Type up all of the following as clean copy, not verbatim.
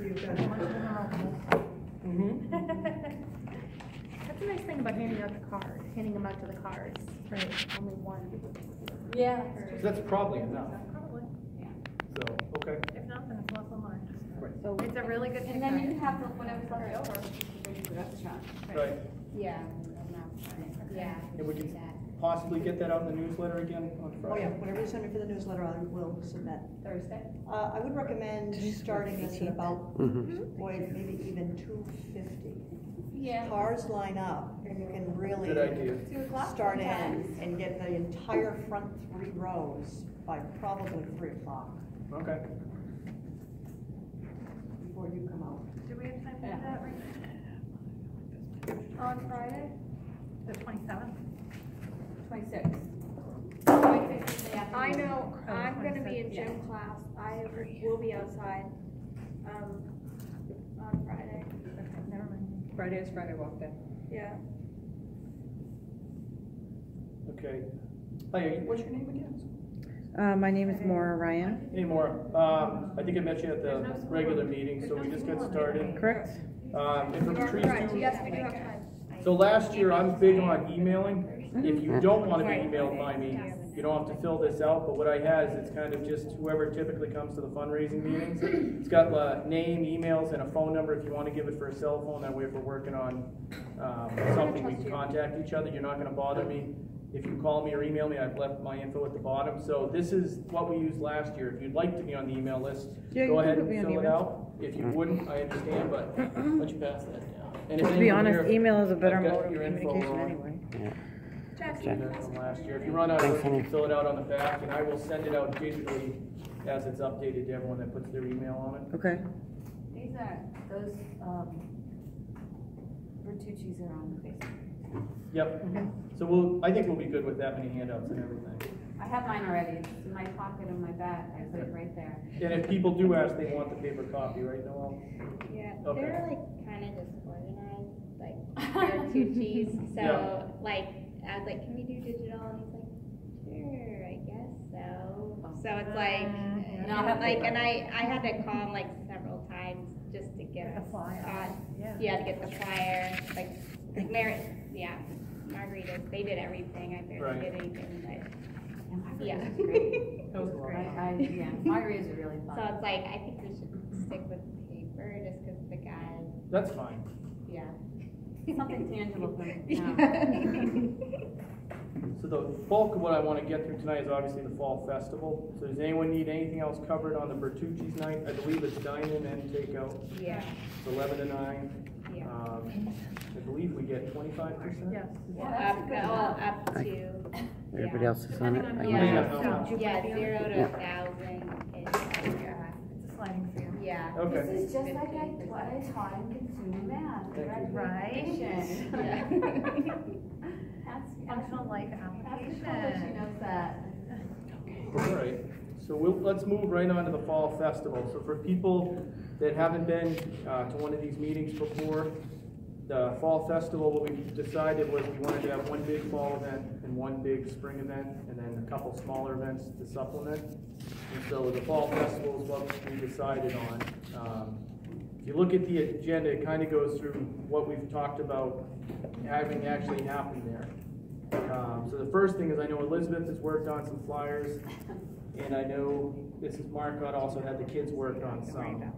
you guys. That's a nice thing about handing out the card, handing them out to the cards. Right. Only one. Yeah. So that's probably enough. Probably. Yeah. So, okay. If not, then it's less than mine. Right. So It's a really good and then you can have the whatever's left over go to the restaurant. Right. Yeah. Yeah. And we can possibly get that out in the newsletter again on Oh Friday? yeah, whatever you send me for the newsletter, I will submit. Thursday. I would recommend starting this at about, boy, maybe even 2:50. Yeah. Cars line up, and you can really Good idea. 2 o'clock. start in and get the entire front 3 rows by probably 3 o'clock Okay. before you come out. Do we have time to do that right On Friday. The 27th? 26. I know Oh, I'm going to be in 26th, gym class. I will be outside on Friday. Okay, never mind. Friday is Friday walk day. Yeah. Okay. Hi, what's your name again? My name is Maura Ryan. Hey, Maura. I think I met you at the regular meeting, so we just got started. Correct? And from trees to, Yes, we do have time. so last year, I'm big on emailing. If you don't want to be emailed by me, you don't have to fill this out, but what I had is it's kind of just whoever typically comes to the fundraising meetings. It's got name, emails, and a phone number if you want to give it for a cell phone. That way if we're working on something, we can contact each other. You're not going to bother me. If you call me or email me, I've left my info at the bottom. So this is what we used last year. If you'd like to be on the email list, go ahead and fill it out. If you wouldn't, I understand, but why don't you pass that down? And if To be anyone honest, here- email is a better I've got mode of your info communication wrong. anyway. From last year. If you run out of it, you can fill it out on the back, and I will send it out digitally as it's updated to everyone that puts their email on it. Okay. These are those Bertucci's are on the Facebook. Yep. So I think we'll be good with that many handouts and everything. I have mine already. It's in my pocket of my bag. I put it right there. And if people do ask, they want the paper copy, right, Noel? Yeah. Okay. They're like kind of disorganized, like they're two cheese. So Yeah. like I was like, can we do digital? And he's like, sure, I guess so. So it's like, No, I have like, paper. and I had to call him like several times just to get The flyer. yeah, to get the flyer. Like Mary, yeah, margaritas. They did everything. I barely Right. did anything, but Yeah, yeah. margaritas are great. That was a lot. Yeah, margaritas are really So fun. it's like I think we should stick with paper just because the guy, That's fine. yeah. Something tangible from So the bulk of what I want to get through tonight is obviously the fall festival. So does anyone need anything else covered on the Bertucci's night? I believe it's dine-in and takeout. Yeah. It's 11 to 9. Yeah. I believe we get 25%. Yes. Up to. Everybody yeah. else is on it? Depending on I how Yeah. guess. much. Yeah, 0 to Yeah. 1,000 is It's a sliding scale. yeah. Okay. This is just like what I taught in consumer math. Thank you. Right. Yeah. That's Functional life She application. knows that. All right, so let's move right on to the fall festival. So for people that haven't been to one of these meetings before, the fall festival, what we decided was we wanted to have one big fall event and one big spring event, and then a couple smaller events to supplement. And so the fall festival is what we decided on. If you look at the agenda, it kind of goes through what we've talked about having actually happened there. So the first thing is I know Elizabeth has worked on some flyers, and I know Mrs. Marcotte also had the kids worked on some.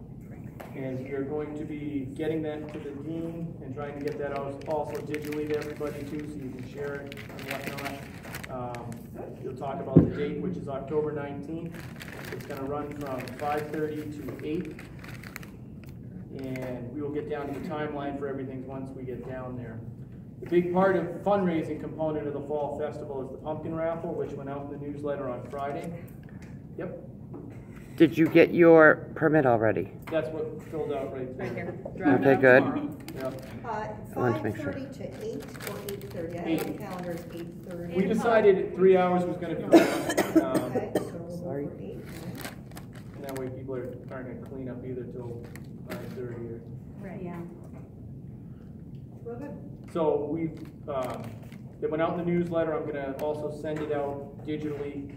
And you're going to be getting that to the dean and trying to get that out also digitally to everybody too, so you can share it and whatnot. You'll talk about the date, which is October 19th. It's going to run from 5:30 to 8. And we will get down to the timeline for everything once we get down there. The big part of the fundraising component of the fall festival is the pumpkin raffle, which went out in the newsletter on Friday. Yep, Did you get your permit already? that's what filled out right there. Okay, good. Yep. I wanted to make sure. 5:30 to 8 or 8:30? I have the calendar as 8:30. We decided 3 hours was going to be fine. Okay, so we'll go for 8. And that way people aren't going to clean up either till 9:30 or. Right. Yeah. Well, good. So it went out in the newsletter. I'm going to also send it out digitally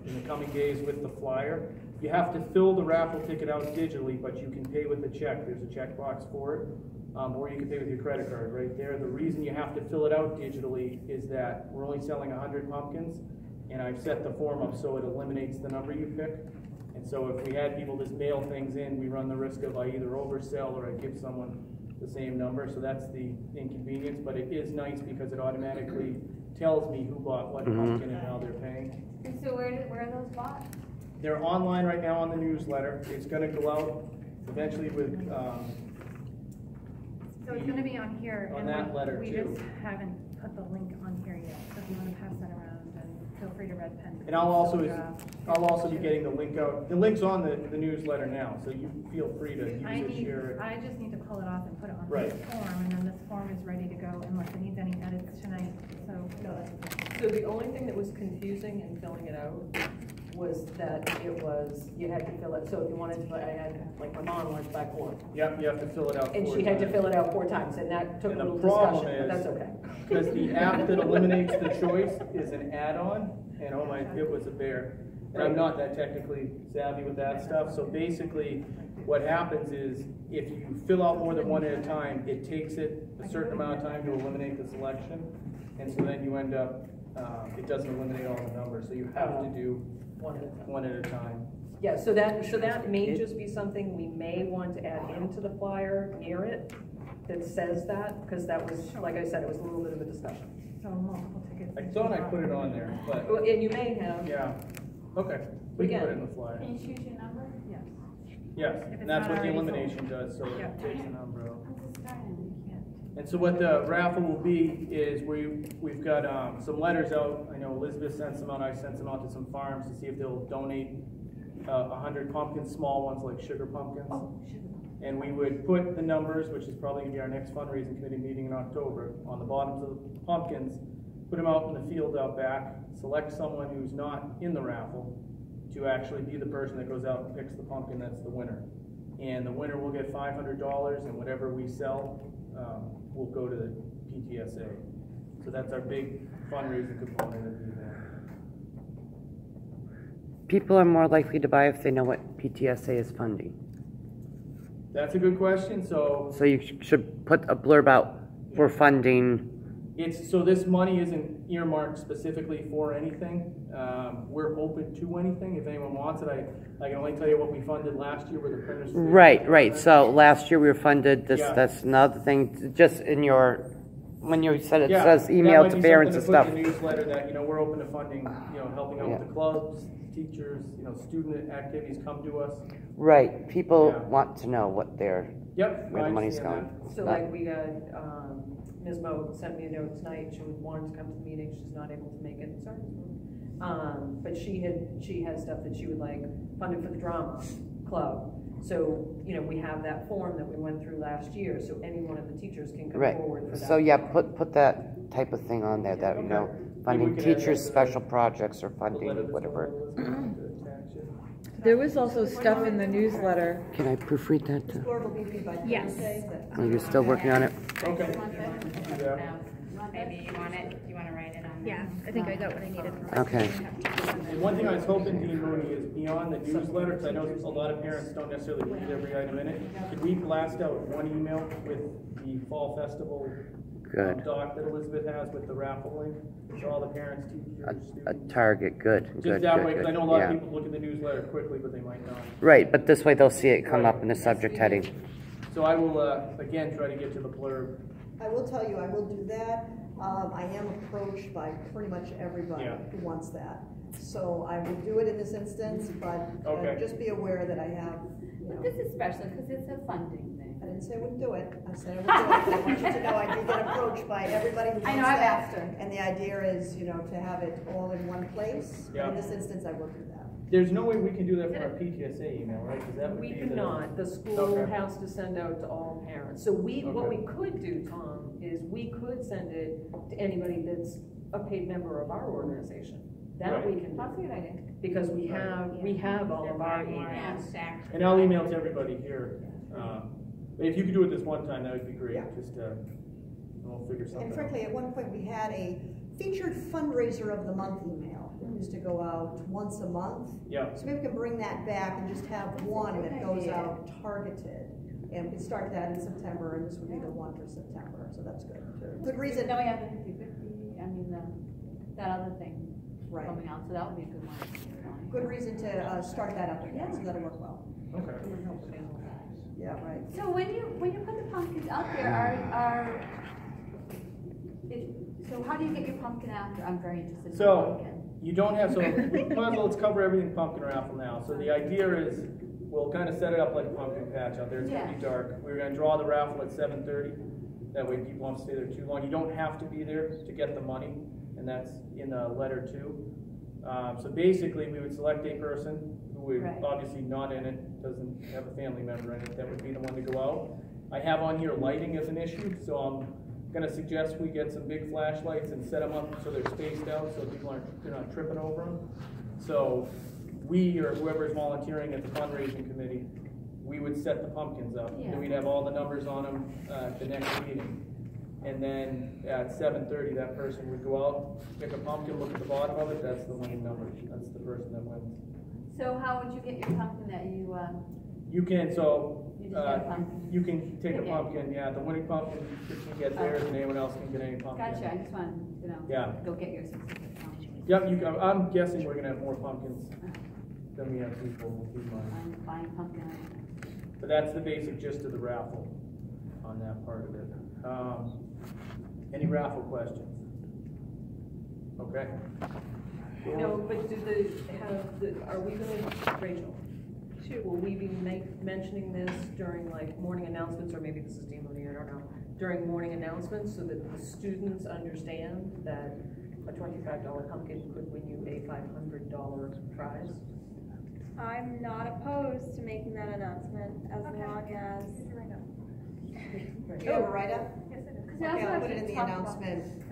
in the coming days with the flyer. You have to fill the raffle ticket out digitally, but you can pay with a check. There's a check box for it. Or you can pay with your credit card right there. The reason you have to fill it out digitally is that we're only selling 100 pumpkins, and I've set the form up so it eliminates the number you pick. And so if we had people just mail things in, we run the risk of I either oversell or I give someone the same number. So that's the inconvenience, but it is nice because it automatically tells me who bought what pumpkin and how they're paying. And so where are those bought? They're online right now on the newsletter. It's going to go out eventually with So it's gonna be on here. On and that letter, we too. just haven't put the link on here yet, so if you wanna pass that around, then feel free to red pen. And I'll also be getting the link out. The link's on the newsletter now, so you feel free to use it, share it. I just need to pull it off and put it on Right. this form, and then this form is ready to go unless it needs any edits tonight, so. So the only thing that was confusing in filling it out was that you had to fill it, so if you wanted to, I had, like my mom went by 4. Yep, you have to fill it out. And 4 she had to times. fill it out 4 times, and that took a And the little problem discussion, but is- that's okay. Because the app that eliminates the choice is an add-on, and oh my, it was a bear. And I'm not that technically savvy with that stuff, so basically, what happens is, if you fill out more than one at a time, it takes it a certain amount of time to eliminate the selection, and so then you end up, it doesn't eliminate all the numbers, so you have to do one at a time. Yeah, so that may just be something we may want to add into the flyer near it that says that, because that was, like I said, it was a little bit of a discussion. So multiple tickets. I thought I put it on there, but, Well, and you may have, yeah, okay, we can put it in the flyer. Can you choose your number? Yes. Yes, If it's and that's not what the already sold. elimination does, so Yeah. it takes the number out. I'm just starting, I can't. And so what the raffle will be is we've got some letters out. I know Elizabeth sent some out, I sent some out to some farms to see if they'll donate 100 pumpkins, small ones like sugar pumpkins. And we would put the numbers, which is probably gonna be our next fundraising committee meeting in October, on the bottoms of the pumpkins, put them out in the field out back, select someone who's not in the raffle to actually be the person that goes out and picks the pumpkin that's the winner. And the winner will get $500, and whatever we sell will go to the PTSA. So that's our big fundraising component of the event. People are more likely to buy if they know what PTSA is funding. That's a good question. So So you should put a blurb out for funding. so this money isn't earmarked specifically for anything. We're open to anything. If anyone wants it, I can only tell you what we funded last year with the printers. Right. So last year we were funded this, Yeah. that's another thing, just in your, when you said it Yeah, says that email might to be parents and something stuff. to put in the newsletter that, we're open to funding, helping out Yeah. with the clubs, teachers, student activities come to us. Right, people Yeah. want to know what they're, Yep. where I the money's understand going. so like we got, Ms. Mo sent me a note tonight, she wanted to come to the meeting, she's not able to make it, sorry. But she had stuff that she would like funded for the drama club. So, we have that form that we went through last year, so any one of the teachers can come right. forward for that. So yeah, put that type of thing on there, that, Okay. funding Maybe we could add teachers' that to special projects or The funding, letter that's whatever. on the list, to attach it. There was also stuff in the newsletter. Can I proofread that too? Score will be paid by Yes. Thursday, but Are you still working on it? Okay. Do that. Maybe you want it, do you want to write it on? Yeah, I think I got what I needed. Okay. And one thing I was hoping, Dean Mooney, is beyond the newsletter, because I know a lot of parents don't necessarily read every item in it. Could we blast out one email with the Fall Festival Good. doc that Elizabeth has with the raffle link? So all the parents, teachers, A students. target, good, Just good, that good, way, because I good, know a lot of yeah. people look at the newsletter quickly, but they might not. Right, but this way they'll see it come up in the subject heading. So I will, again, try to get to the blurb. I will tell you, I will do that. I am approached by pretty much everybody Yeah. who wants that. So I will do it in this instance, but Okay. just be aware that I have, But this is special because it's a funding thing. I didn't say I wouldn't do it. I said I would do it. But I want you to know I do get approached by everybody who wants I know, I've that. asked her. And the idea is, to have it all in one place. Yeah. In this instance, I will do that. There's no way we can do that from our PTSA email, right? Because that would We be cannot, the school Okay. has to send out to all parents. So what Okay. we could do, Tom, is we could send it to anybody that's a paid member of our organization. That we can do. That's a good idea. Because we have all of our emails. And I'll email to everybody here. But if you could do it this one time, that would be great. Yeah. Just, we'll figure something And out. frankly, at one point, we had a featured fundraiser of the month email. It used to go out once a month. Yeah. So maybe we can bring that back and just have one that goes out targeted. And we can start that in September, and this would be the one for September, so that's good. Good reason. Then we have the 50/50, I mean, that other thing Right. coming out, so that would be a good one. Good reason to start that up again, so that'll work well. Okay. Yeah, right. So when you put the pumpkins out there, so how do you get your pumpkin out there? I'm very interested in the So, pumpkin. you don't have, so we might as well, let's cover everything pumpkin raffle now. So the idea is, we'll kind of set it up like a pumpkin patch out there. It's gonna be dark. We're gonna draw the raffle at 7:30. That way people won't stay there too long. You don't have to be there to get the money, and that's in the letter too. So basically, we would select a person who would Right. obviously not in it, doesn't have a family member in it, that would be the one to go out. I have on here lighting as an issue, so I'm gonna suggest we get some big flashlights and set them up so they're spaced out, so people they're not tripping over them. So we, or whoever is volunteering at the fundraising committee, we would set the pumpkins up. Yeah. And we'd have all the numbers on them at the next meeting. And then at 7:30, that person would go out, pick a pumpkin, look at the bottom of it, that's the winning number. That's the person that wins. So how would you get your pumpkin that you, You can, so, you just get a pumpkin? you can take a Okay. pumpkin, yeah, the winning pumpkin, you can get theirs, and anyone else can get any pumpkin. Gotcha, I just wanted to know. Yeah. Go get your specific pumpkin. Yep, I'm guessing we're gonna have more pumpkins than we have people who mine. I'm buying pumpkin. But that's the basic gist of the raffle on that part of it. Any raffle questions? Okay. No, but are we gonna, Rachel? Will we be mentioning this during like morning announcements, or maybe this is Dean Mooney, I don't know, during morning announcements so that the students understand that a $25 pumpkin could win you a $500 prize? I'm not opposed to making that announcement as long as. You have it right up? Because we Okay, also I'll have put it in to the talk about, announcement,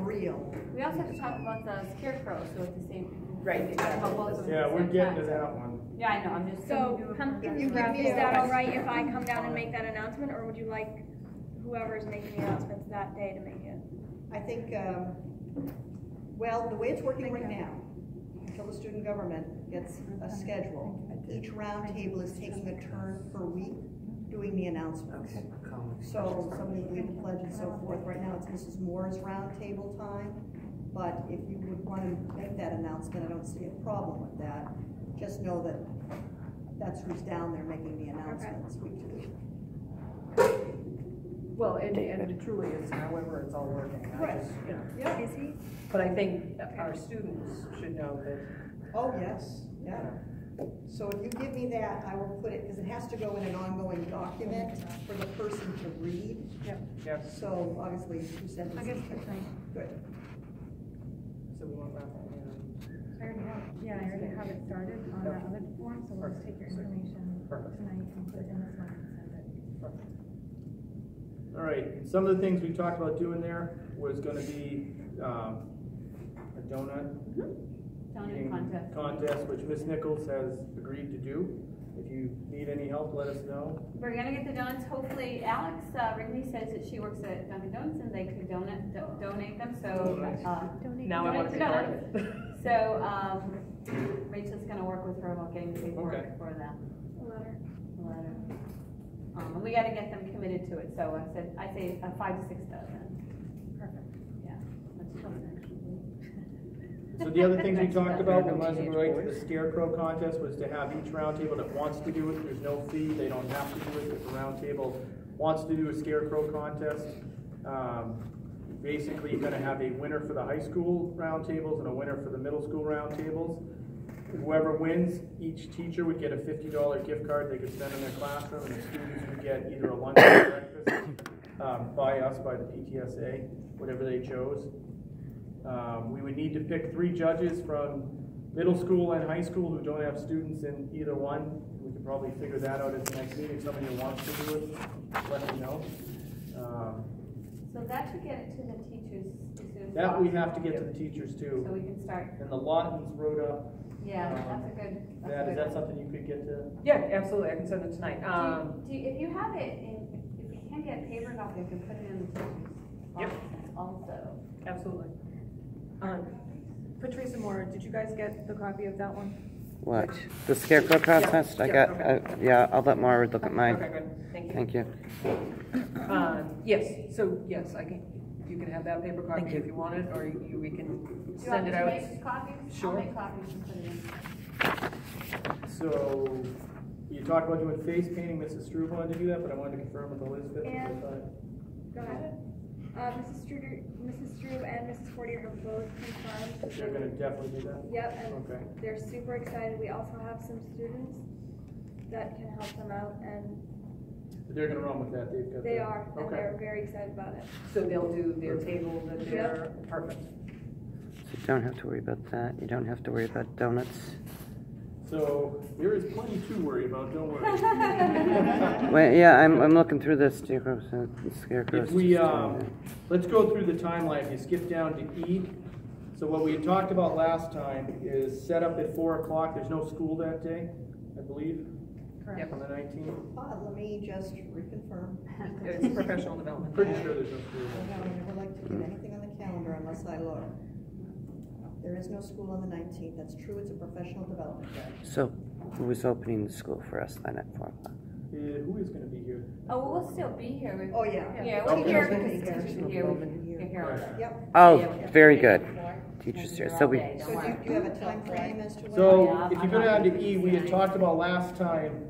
real. we also have to talk about the scarecrow, so at the same. Right, we talk about both of them Yeah, at the we're same getting time. to that one. Yeah, I know, I'm just. So pumpkin You give raffle, me is that a- all right if I come down and make that announcement, or would you like whoever's making the announcements that day to make it? I think, well, the way it's working right now, until the student government gets a schedule, each round table is taking a turn per week doing the announcements. So somebody would lead the pledge and so forth. Right now, it's Mrs. Moore's round table time. But if you would want to make that announcement, I don't see a problem with that. Just know that that's who's down there making the announcements week to week. Well, and it truly is, however it's all working. Right. Yeah. Is he? But I think our students should know that. Oh, yes, yeah. So if you give me that, I will put it, because it has to go in an ongoing document for the person to read. Yep. So obviously, you sent this. I guess that's fine. Good. So we won't wrap that in. I already have it started on that other form, so we'll just take your information Perfect. tonight and put it in this one and send it. All right, some of the things we talked about doing there was gonna be, a donut Donut eating contest. which Ms. Nichols has agreed to do. If you need any help, let us know. We're gonna get the donuts, hopefully Alex Ringley says that she works at Dunkin' Donuts and they could donate them, so, Now I want to be part of it. So, Rachel's gonna work with her about getting the paperwork for them. A letter. The letter. And we gotta get them committed to it, so I say 5 to 6 dozen. Perfect. Yeah, that's close actually. So the other things we talked about, when we went right to the scarecrow contest, was to have each roundtable that wants to do it, there's no fee, they don't have to do it, if the roundtable wants to do a scarecrow contest. Basically, you're gonna have a winner for the high school roundtables and a winner for the middle school roundtables. Whoever wins, each teacher would get a $50 gift card they could spend in their classroom, and the students would get either a lunch or breakfast by the PTSA, whatever they chose. We would need to pick 3 judges from middle school and high school who don't have students in either one. We could probably figure that out at the next meeting. If somebody who wants to do it, let me know. So that should get it to the teachers as soon as That we possible. have to get to the teachers So too. we can start, And the Lawtons wrote up. yeah, that's a good. Is that something you could get to? Yeah, absolutely, I can send it tonight. If you have it, if you can't get paper copy, you can put it in the teacher's Yep. office also. Absolutely. Patrice and Maura, did you guys get the copy of that one? What? The scarecrow contest? I got, okay. yeah, I'll let Mara look at mine. Okay, good, thank you. Thank you. Yes, so, yes, you can have that paper copy Thank you. if you want it, or we can Do you send want it me to out. make copies? Sure. I'll make copies and put it in. So, you talked about doing face painting, Mrs. Struve wanted to do that, but I wanted to confirm with Elizabeth. And- if Go ahead. Mrs. Struve and Mrs. Fortier have both confirmed. that They're gonna definitely do that? Yep, and Okay. they're super excited. We also have some students that can help them out, and They're gonna run with that, they've got. they that. are, and Okay. they're very excited about it. So they'll do their table, their, perfect. So you don't have to worry about that. You don't have to worry about donuts. So, there is plenty to worry about, don't worry. Well, yeah, I'm looking through this, scarecrows. If we, let's go through the timeline, if you skip down to E. So what we had talked about last time is set up at 4 o'clock, there's no school that day, I believe, Yep. on the 19th. Let me just reconfirm. It's professional development. Pretty sure there's no school. I never like to put anything on the calendar unless I look. There is no school on the 19th, that's true, it's a professional development day. So who is opening the school for us then at 4 o'clock? Who is gonna be here? Oh, well, we'll still be here. Oh, yeah. Yeah, we're Okay. here Okay. because teachers are here. You're here all day. Yep. Oh, very good. Teachers here. So we, So do you have a time frame as to when? So, if you go down to E, we had talked about last time,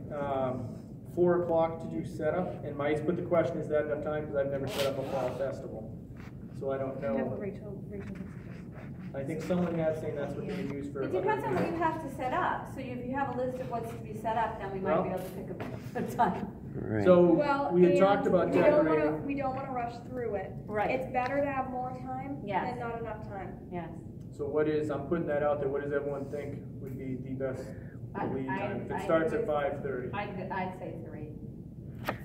4 o'clock to do setup, and Mike's put the question, is that enough time, because I've never set up a fall festival. So I don't know, Rachel. I think someone had saying that's what they use for. It depends on what you have to set up. So if you have a list of what's to be set up, then we might be able to pick a time. right. So, Well, we had and talked about we don't wanna- decorating. We don't wanna rush through it. Right. It's better to have more time Yes. than not enough time. Yes. So what is, I'm putting that out there, what does everyone think would be the best lead time? If it starts at 5:30. I'd say 3.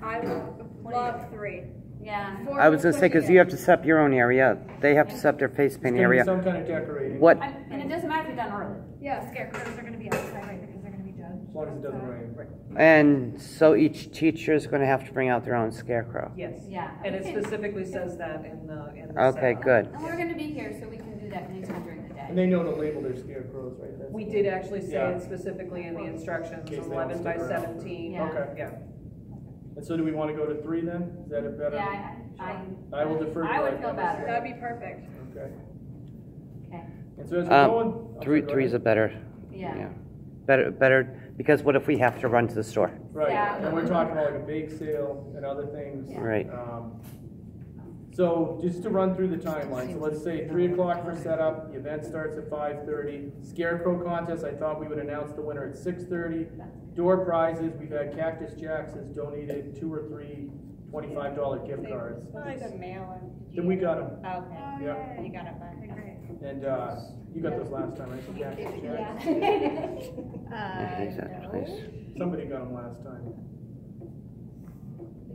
I would love 3. Yeah. I was gonna say, because you have to set up your own area. They have to set up their face It's paint gonna be area. some kind of decorating. What, And it doesn't matter if you're done early. Yeah, scarecrows are gonna be outside, right, because they're gonna be judged. As long as it doesn't rain. and so each teacher is gonna have to bring out their own scarecrow. Yes. Yeah. And it We can- specifically says that in the Okay, setup. good. And we're gonna be here, so we can do that anytime during the And day. they know to label their scarecrows, right? That's- We did actually say Yeah. it specifically in the instructions, In case they 11 don't by stick around. 17. Yeah. Okay. Yeah. And so do we want to go to 3 then? Is that a better? Yeah, I will defer to I would like feel that. better. That'd be perfect. Okay. Okay. And so as we're going. Three's a better, Yeah. better, because what if we have to run to the store? Right, Yeah. and we're talking about like a bake sale and other things. Yeah. Right. So just to run through the timeline, so let's say 3 o'clock for setup, the event starts at 5:30. Scarecrow contest, I thought we would announce the winner at 6:30. Door prizes, we've had Cactus Jacks has donated 2 or 3 $25 gift cards. The mail. Then we got them, Okay. yeah, You got it, but. and, you got those last time, right? The Cactus Jacks? Here's that, please. Somebody got them last time.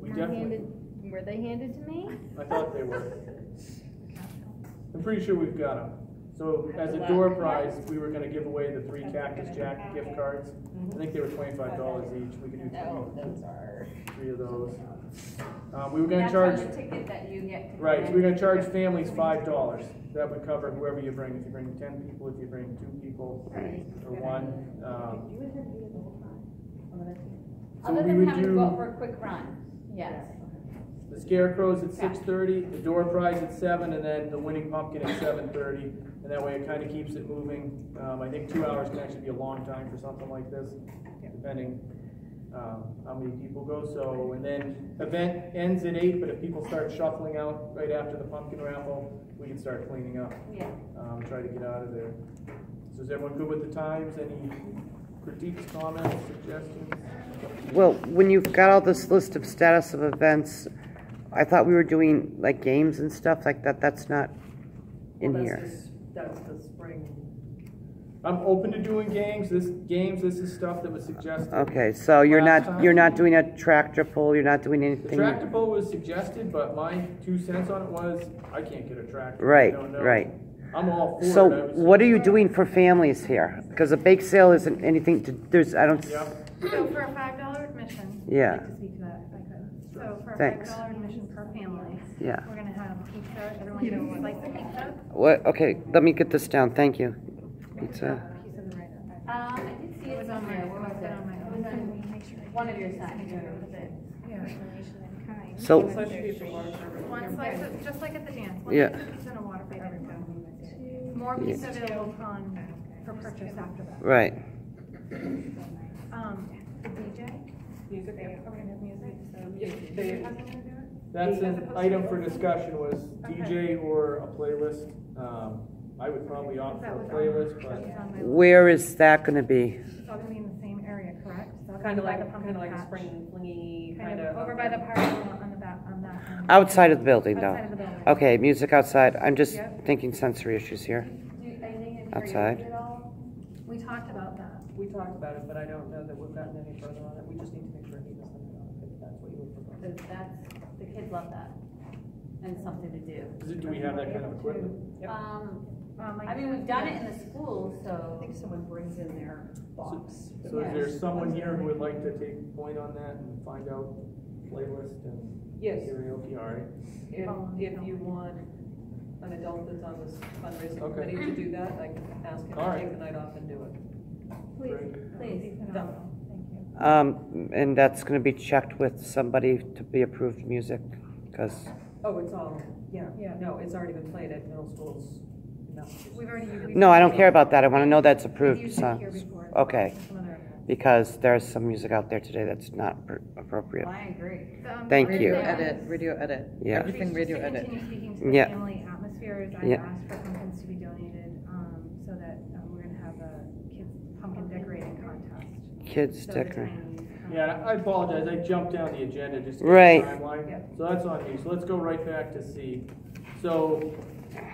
We Were definitely, were they handed to me? I thought they were. I'm pretty sure we've got them. So as a door prize, we were gonna give away the 3 Cactus Jack gift cards. I think they were $25 each. We could do No, those are. 3 of those. We were gonna That's charge, on the ticket that you get to. right, so we're gonna charge families $5. That would cover whoever you bring. If you bring 10 people, if you bring 2 people, or 1. So Other we than would having to go out do for a quick run, yes. the scarecrows at 6:30, the door prize at 7, and then the winning pumpkin at 7:30. And that way it kind of keeps it moving. I think 2 hours can actually be a long time for something like this, depending how many people go. So, and then event ends at 8, but if people start shuffling out right after the pumpkin raffle, we can start cleaning up. Yeah. Try to get out of there. So is everyone good with the times? Any critiques, comments, suggestions? Well, when you've got all this list of status of events, I thought we were doing like games and stuff like that. That's not in Well, here. That's the spring. I'm open to doing games. This is stuff that was suggested. Okay, so you're Last not time- doing a tractor pull. You're not doing The anything. tractor pull was suggested, but my 2 cents on it was, I can't get a tractor. Right, I don't know. right. I'm all for it. So I was- what are you doing for families here? Because a bake sale isn't anything to. There's I don't. Yeah. So for a $5 admission. Yeah. I'd like to speak to that if I could. So for Thanks. $5 admission per family, Yeah. we're gonna have pizza, everyone gets a slice of pizza. What, okay, let me get this down, thank you. Pizza, Piece of the right. I did see It it was on my, somewhere, where was it? on my It was on one of your sides. so, One slice of, just like at the dance, one Yeah. slice of pizza and a water for everyone. More pizza available for purchase after that. right. The DJ? Music, yeah. Are we gonna have music? They- That's an item for discussion, was DJ or a playlist. I would probably opt for a playlist, but Where is that gonna be? It's all gonna be in the same area, correct? It's all gonna Kind be of by like, the pumpkin kind of like a patch. spring flingy, Kind kind of of. over by the park on the back, on that end. Outside of the building, though? Outside of the building. Okay, music outside, I'm just Yep. thinking sensory issues here. Outside. We talked about that. We talked about it, but I don't know that we've gotten any further on it. We just need to make sure he doesn't know if that's what you would prefer. Because the kids love that, and something to do. do we have that kind of equipment? Yep. I mean, we've done it in the school, I so. think someone brings in their box. So is there someone here who would like to take point on that and find out playlist and Yes. karaoke, all right? If you want an adult that's on this fundraising Okay. committee to do that, I can ask him All to right. take the night off and do it. Please. Done. Thank you. And that's gonna be checked with somebody to be approved music, because, Oh, it's all, yeah, no, it's already been played at middle schools. in Massachusetts. We've already. no, I don't care about that, I wanna know that's We've approved used it here songs. before. Okay, Some other- because there's some music out there today that's not appropriate. I agree. Thank the you. other thing Edit, radio edit. Yeah. Everything radio Just to edit. continue speaking to the Yeah. family atmospheres, I've Yeah. asked for pumpkins to be donated, so that, we're gonna have a kids pumpkin decorating contest. Kids So the decorating. tinies, Yeah, I apologize, I jumped down the agenda just to Right. get the timeline. So that's on me, so let's go right back to C. So,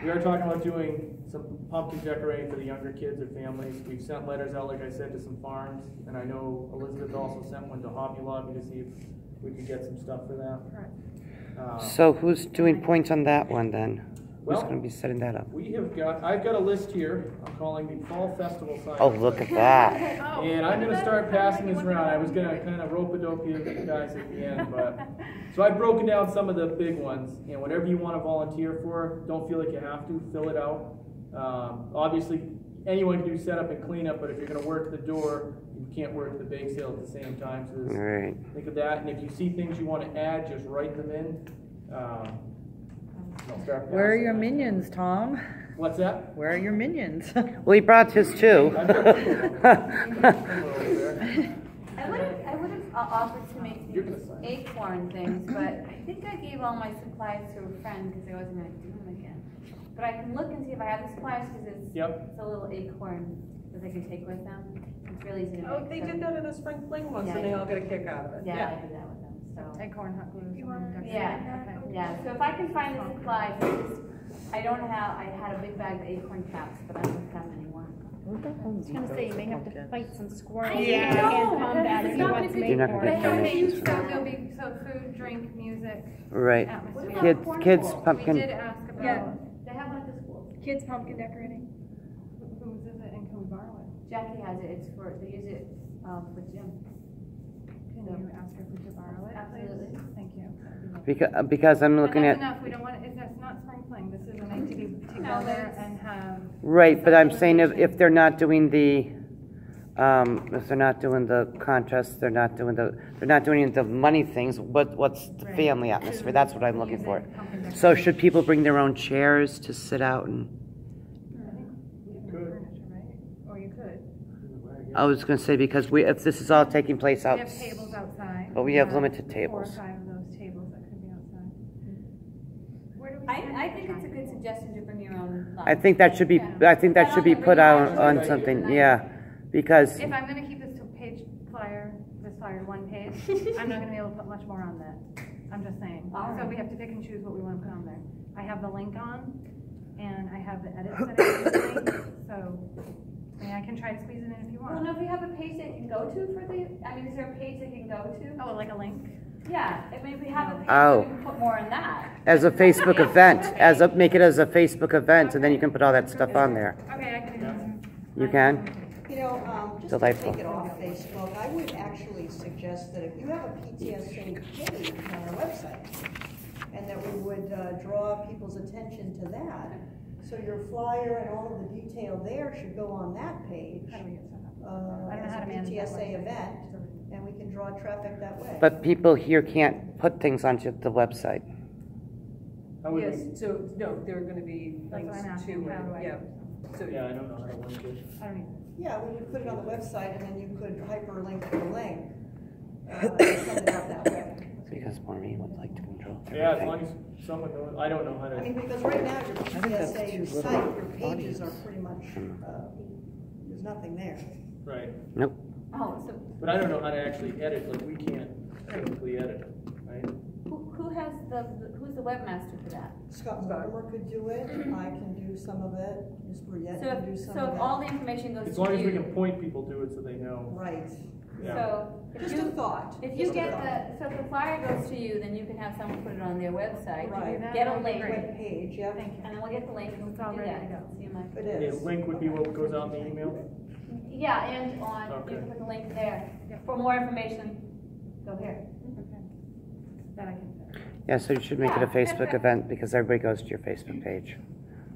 we are talking about doing some pumpkin decorating for the younger kids or families. We've sent letters out, like I said, to some farms, and I know Elizabeth also sent one to Hobby Lobby to see if we could get some stuff for that. Correct. So who's doing points on that one then? Who's Well- gonna be setting that up? I've got a list here, I'm calling the Fall Festival sign. Oh, look at that. And I'm gonna start passing this around. I was gonna kind of rope-a-dope you guys at the end, but, so I've broken down some of the big ones, and whatever you wanna volunteer for, don't feel like you have to, fill it out. Obviously, anyone can do setup and cleanup, but if you're gonna work the door, you can't work the bake sale at the same time, so All right. think of that, and if you see things you wanna add, just write them in. I'll start Where are passing your that. minions, Tom? What's that? Where are your minions? Well, he brought his too. I've got somewhere over there. I would have offered to make You're these gonna sign. acorn things, but I think I gave all my supplies to a friend because I wasn't gonna do them again. But I can look and see if I have the supplies because Yep. it's a little acorn that they can take with them. It's really easy to make. Oh, they did that in a spring fling once, Yeah, and they yeah. all got a kick out of it. Yeah, I did that with them, so. Acorn hot glue. Yeah, Okay. yeah, so if I can find the supplies, I had a big bag of acorn caps, but I don't have any more. I was gonna say, you may have to fight some squirrels. Yeah. And combat if you want to make You're not more. gonna get donations. So there'll be, so food, drink, music, Right. atmosphere. Kids We pumpkin. did ask Yeah, about, they have one at the school. kids pumpkin decorating. Whose is it and can we borrow it? Jackie has it, they use it, for gym. Can you ask her if we could borrow it? Absolutely. Thank you. Because I'm But looking that's at, enough, we don't want, that's not spring fling, this is a night to go No, there that's- and have. right, but I'm saying if they're not doing the, if they're not doing the contest, they're not doing the money things, what's the Right. family atmosphere? That's what I'm looking for. Music, pumpkin So should people bring their own chairs to sit out and, I think we have Could. furniture, right? Or you could. I was gonna say, because if this is all taking place We out, have tables outside. But we have limited tables. 4 or 5 of those tables that could be outside. Where do we stand I with think it's a good suggestion to bring your own lunch. I think that should be put out on something, yeah, because, If I'm gonna keep this to page flyer, this flyer 1 page, I'm not gonna be able to put much more on that. I'm just saying. All So right. we have to pick and choose what we wanna put on there. I have the link on, and I have the edits that I can make, so, I mean, I can try to squeeze it in if you Well, want. no, if you have a page they can go to for the, I mean, is there a page they can go to? Oh, like a link? Yeah, I mean, if we have a page, Oh. we can put more in that. as a Facebook event, make it as a Facebook event, and then you can put all that stuff on there. Okay, I can do that. You can? You know, just to Delightful. take it off Facebook, I would actually suggest that if you have a PTSA page on our website. And that we would draw people's attention to that. So your flyer and all of the detail there should go on that page. How do we get set up? I don't know As how a to manage that PTSA website. event, and we can draw traffic that way. But people here can't put things onto the website. How would Yes, we- so, no, there are gonna be That's links what I'm to asking, how do I? yeah. So, Yeah, I don't know how to link it. I don't either. Yeah, we would put it on the website, and then you could hyperlink to the link. And send it out that way. Because Maureen would like to control Yeah, as everything. long as someone knows, I don't know how I mean, to, because right now, your think that's PTSA, your too little site, your pages are audience. pretty much, there's nothing there. right. Nope. Oh, so But I don't know how to actually edit, like, we can't technically edit, right? who has who's the webmaster for that? Scott Mortimer could do it, I can do some of it, Ms. Bruyette So can do some so of if it. all the information goes to you. As long as we can point people to it so they know. Right, Yeah. So if just you, a thought. if you just a get thought. so if the flyer goes to you, then you can have someone put it on their website. Right. Get a That would be link, great. Web page, yeah, Thank you. and then we'll get the link and we It's can all do ready that. to go. See my- it The is. link would be what goes out in the email? Yeah, and on you Okay. can put the link there. For more information, go here. Okay. That I can fit. Yeah, so you should make it a Yeah. Facebook event because everybody goes to your Facebook page.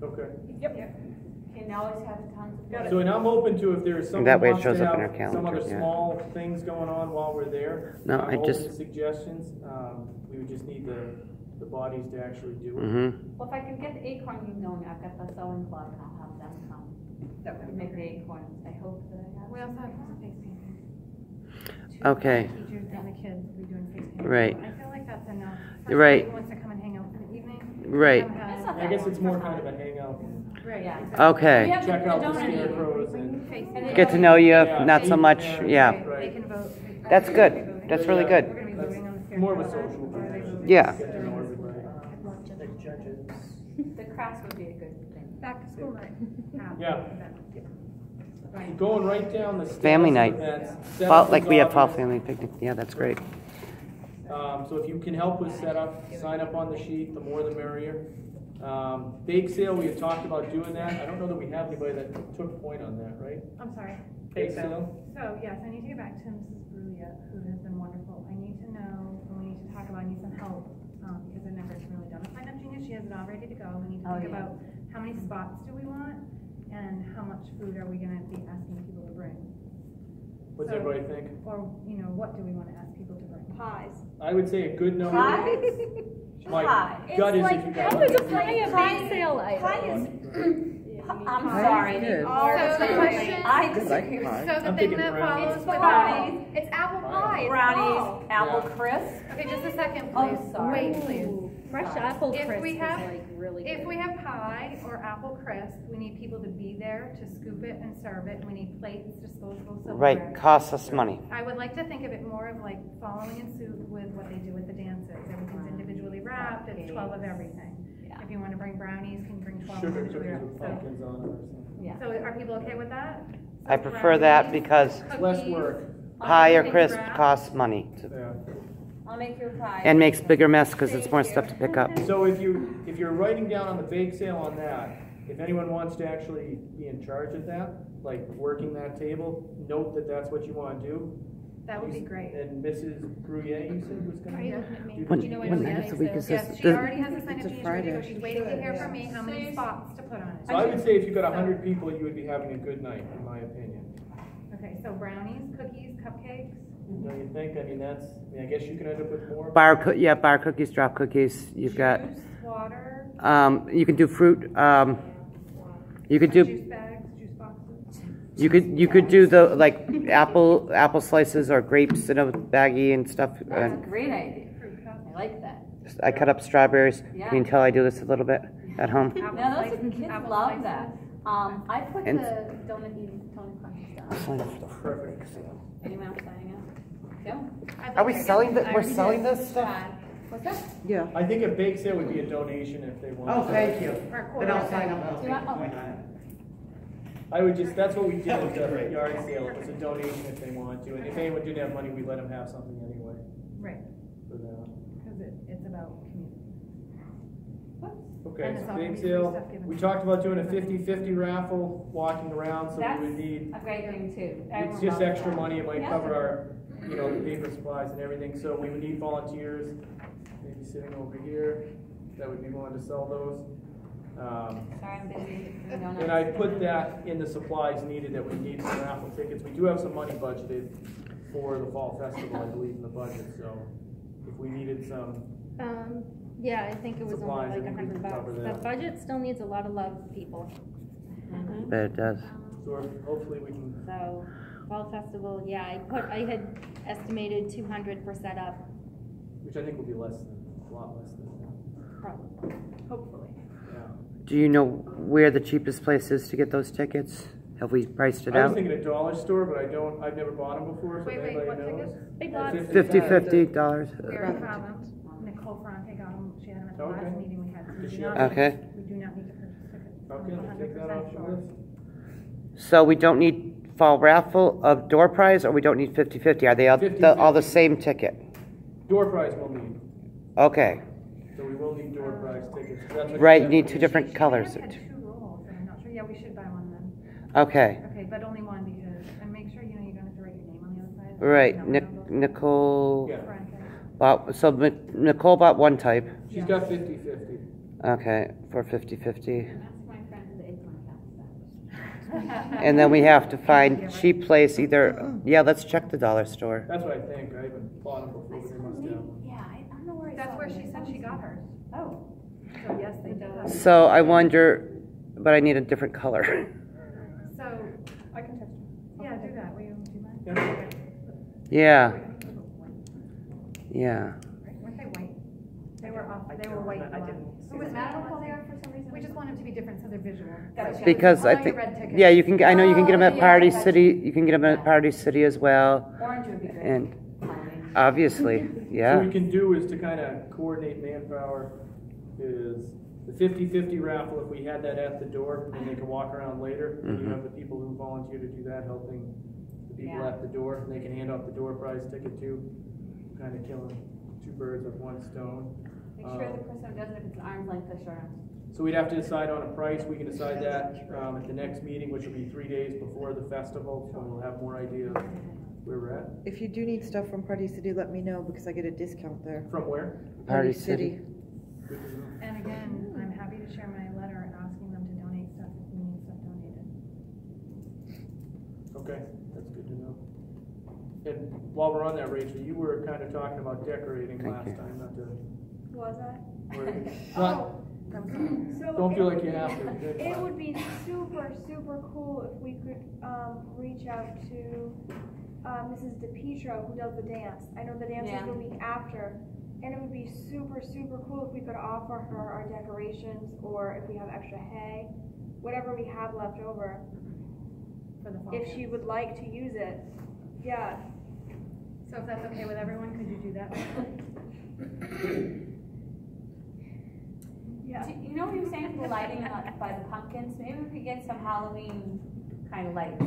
Okay. Yep. You can always have tons of. So, and I'm open to if there's someone That way it wants to shows up in have our some other calendar, yeah. small things going on while we're there. No, I'm I open just- to suggestions, we would just need the bodies to actually do it. Mm-hmm. Well, if I can get the acorn game going, I've got the sewing club and I'll have them come. That would make the acorns. I hope that I have. We also have some face painting. Okay. Teachers and the kids will be doing face painting. Right. I feel like that's enough. Right. Who wants to come and hang out for the evening? Right. That's not I guess it's more kind of a hangout. Right. Yeah. Okay. We have Check the out the donor meeting. scarecrows and. Face And painting. Get to know you, Yeah. not so much, yeah. Right, they can vote. That's good. We're gonna be That's really voting. good. We're gonna be That's voting on the more of a scarecrow. social Or are they thing. voting? Yeah. Get to know everybody. Like judges. The crafts would be a good thing. Back to school night. Yeah. Going right down the steps. Family of night. events, Fall, setup like is we have fall obvious. family picnic, yeah, that's great. So if you can help with setup, sign up on the sheet, the more the merrier. Bake sale, we had talked about doing that. I don't know that we have anybody that took point on that, right? I'm sorry. Bake sale? So, yes, I need to get back to Mrs. Bruyette, who has been wonderful. I need to know, and we need to talk about, I need some help, because I've never really done a Sign Up Genius. She has it all ready to go. We need to Oh, think yeah. about how many spots do we want, and how much food are we gonna be asking people to bring? What's So- everybody think? Or, you know, what do we wanna ask people to bring? Pies. I would say a good number. My Pie. gut is It's if you like- got. how is a pie a bake sale item? Pie is, I'm Pie is sorry. good. Oh, So the question- I I like disagree. pie. So the I'm thing thinking that brownies. follows It's with brownies. that, it's apple pie. It's Brownies, fall. apple Yeah. crisp. Okay, just a second, Oh, please. sorry. Wait, please. Fresh apple If crisp we is have- like really good. If we have pie or apple crisp, we need people to be there to scoop it and serve it, and we need plates, disposable silverware. Right, costs us money. I would like to think of it more of like following in suit with what they do with the dances. Everything's individually wrapped, it's 12 of everything. Yeah. If you wanna bring brownies, can bring 12 Sugar individually cookies wrapped. with So, pumpkins on it or something. Yeah. so are people okay with that? So I prefer that brownies, because Less cookies, work. pie or everything crisp wrapped. costs money Yeah. I'll make your pie. and makes bigger mess because it's more stuff to pick up. So if you're writing down on the bake sale on that, if anyone wants to actually be in charge of that, like working that table, note that that's what you want to do. That would be great. And Mrs. Gruyere, you said was going to Yeah. When, Do you know when when night the of the week is Yes, this? she already has a sign It's up a genius ready to go. Friday. She's waiting to hear Should, from me how many yeah. spots to put on it. So I would say if you got 100 people, you would be having a good night, in my opinion. Okay, so brownies, cookies, cupcakes. Don't you think? I mean, I guess you can end up with more. Bar, yeah, bar cookies, drop cookies. You've got, Juice, water, you can do fruit. You could do, juice bags, juice boxes. you could do the like apple slices or grapes in a baggie and stuff. That's a great idea. Fruit cup. I like that. I cut up strawberries. Yeah. Can you tell I do this a little bit at home? Apple Now, those slices, kids apple love slices. that. I put And- the donut eating Tony Crunches down. Sign up for the Perfect. Anyone else signing up? Joe? I'd Are like we to get- selling that? I We're already selling did. this stuff? Brad. What's that? Yeah. I think a bake sale would be a donation if they want. Oh, thank you. Our Then quarter I'll sign sale. up. Do you want- oh. I would just, that's what we did at the yard sale, it was a donation if they wanted to, and if anyone didn't have money, we let them have something anyway Right, for that. because it's about community. Okay, And it's so all bake free sale, stuff given. we talked about doing a 50-50 raffle, walking around, so That's we would need, a great thing too. it's Everyone just loves extra that. money, it might Yeah. cover our, the paper supplies and everything, so we would need volunteers. maybe sitting over here, that would be willing to sell those. Sorry, I'm busy. We don't And I put that in the supplies needed that we need for raffle tickets. We do have some money budgeted for the fall festival, I believe, in the budget, so if we needed some, Yeah, I think it was only Supplies, like I think we can $100. cover The that. budget still needs a lot of love, people. But it does. so hopefully we can, So, fall festival, yeah, I had estimated 200 for setup, which I think will be less than, a lot less than that. probably, hopefully. Yeah. Do you know where the cheapest place is to get those tickets? Have we priced it I was out? thinking a dollar store, but I've never bought them before, so if Wait, anybody what knows. tickets? Big lots. $50. We already have them. Nicole Ferrante got them, she had them at the Okay. last meeting we had. We Does do she not have need- Okay. We do not need to purchase tickets. Okay, I'm we'll take that 100% off the sure. list. So we don't need fall raffle of door prize, or we don't need 50/50? Are they all 50/50. all the same ticket? Door prize we'll need, Okay, so we will need door prize tickets. That's what right, she you need said. two different colors. She might have had 2 rolls, and I'm not sure, yeah, we should buy one then. Okay, Okay, but only one because, and make sure, you don't have to write your name on the other side. right, No, Nicole Yeah. Ferrante. bought, so Nicole bought one type. She's got 50/50. Okay, for 50/50. Ask my friend who the Avon And then we have to find cheap place either, yeah, let's check the dollar store. That's what I think. I haven't bought them before, but they must have. Yeah, I don't know where I That's saw where them. she said she got hers. Oh. So yes, they do. So I wonder, but I need a different color. So, I can touch. Yeah, do that, will you, do you mind? Yeah. Yeah, yeah. Weren't they white? They were off, they were white. I didn't It was matter what they are for some reason. We just want them to be different so they're visual. Because I think, yeah, you can, I know you can get them at Party City, you can get them at Party City as well, Orange would be great. and obviously, So what yeah. we can do is to kind of coordinate manpower is the 50/50 raffle, if we had that at the door, and they can walk around later, and you have the people who volunteer to do that, helping the people Yeah. at the door, and they can hand out the door prize ticket too, kind of killing 2 birds with 1 stone. Make sure the person who does it, if it's arm's length assurance. So we'd have to decide on a price. We can decide that at the next meeting, which will be 3 days before the festival, so we'll have more idea of where we're at. If you do need stuff from Party City, let me know because I get a discount there. From where? Party City. Good to know. And again, I'm happy to share my letter asking them to donate stuff if we need stuff donated. Okay, that's good to know. And while we're on that, Rachel, you were kind of talking about decorating Thank last you. time, not to. Was that? Not, So don't feel like you have to. it would be super, super cool if we could reach out to Mrs. DePietro, who does the dance. I know the dance is Yeah. the week after, and it would be super, super cool if we could offer her our decorations, or if we have extra hay, whatever we have left over, For the fall. if she would like to use it. Yeah. So if that's okay with everyone, could you do that? Yeah. You know what you were saying for the lighting by the pumpkins? Maybe we could get some Halloween kind of lights.